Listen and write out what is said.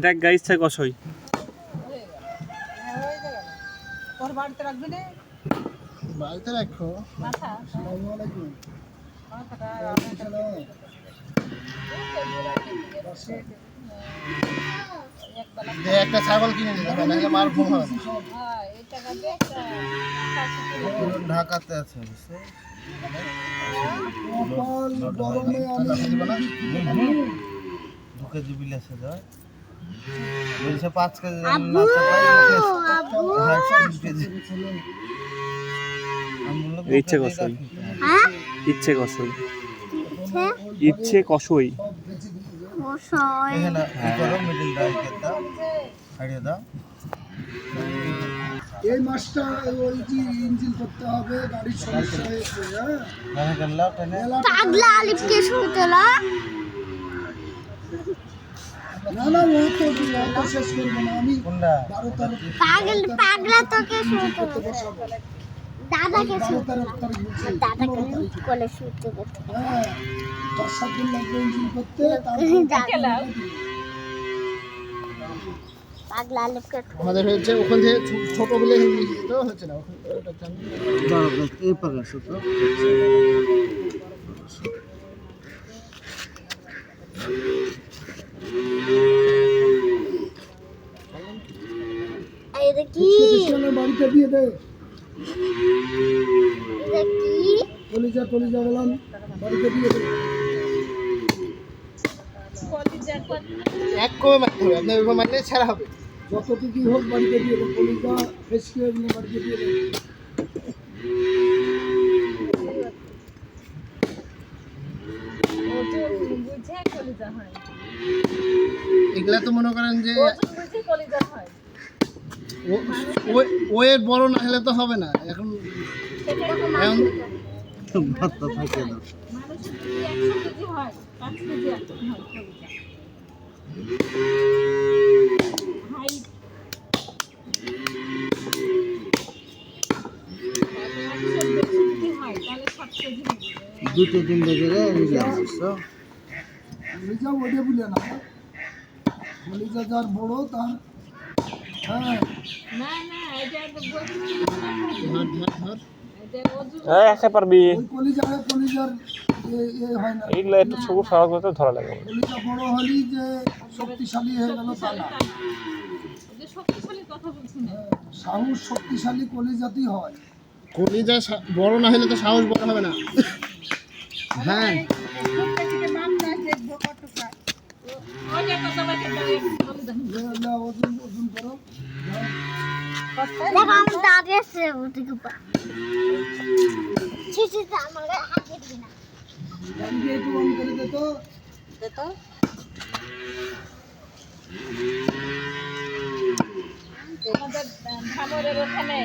দেখ গাইস ইচ্ছা কষই তোর বাড়িতে রাখবি না বাড়িতে রাখো মাথা আসসালামু আলাইকুম মাথাটা একটা ছাগল কিনে নিতে হবে নাহলে মার ঘুম হবে না হ্যাঁ এই টাকা দিয়ে একটা খাসি কিনে পুরো ঢাকাতে আছে গরমে আমি ঢুকে দিবি লেসে যায় বলছে 5 কেজি না ইচ্ছে কষই ইচ্ছে কষই ইচ্ছে কষই এখানে করো মিডল ডাইকে দাও ছাড়িয়ে দাও এই মাছটা ওই যে ইঞ্জিন করতে হবে গাড়ির সমস্যা হয়েছে মানে গেলাও টেনে পাগলা আলিফকে শুনতেলা না না ও তো শেষ করবো না আমি কোনটা 12 পাগলা তোকে শুনতে দাদাকে 12 তারিখ বলছি দাদাকে কোলে শুনতে হ্যাঁ 10-7 দিন লাগবে ইঞ্জিন করতে পাগলা আলিফকে আমাদের হচ্ছে ওখান থেকে ছোট বলে তো হচ্ছে না ওটা জানি এই পাগলা ছোট এটা কি কৃষ্ণের বাড়িতে দিয়ে দে এটা কি কলিজা বললাম বাড়িতে দিয়ে দে এক কমে মারতে হবে আপনি ওইভাবে মারলে ছাড়া হবে যতটুকুই হোক বাড়িতে দিয়ে দে কলিজা ফেসকে এগুলো বাড়িতে দিয়ে দে বুঝে কলিজা হয় এগুলা তো মনে করেন যে ওজন বুঝে কলিজা হয় ওয়ের বড় না হলে তো হবে না এখন ভাতটা থাকে না মানুষের যদি 100 কেজি হয় 5 কেজি হয় কলিজা হাইট 100 কেজি হয় তাহলে 7 কেজি হবে দুটো দিন লেগে যায় বুঝছো কলিজা ওটা বলে না কলিজা যার বড় তার হ্যাঁ না এটা তো ধর এটা ওজন একা পারবি ওই কলিজার হয় না এইগুলা একটু সবুজ সহজ করতে ধরা লাগে কলিজা বড় হলেই যে শক্তিশালী হয়ে গেল তা না যে শক্তিশালী কথা বলছি না সাহস শক্তিশালী কলিজাতেই হয় কলিজা বড় না হলে তো সাহস বড় হবে না হ্যাঁ ওটা কথা বলতে কলিজা ওজন করো দেখো আমি দাঁড়িয়েছে ওদিকে ছিছি আমার হাতে দিবি না গাড়িকে একটু অন করে দে তো আমাদের ধামরের ওখানে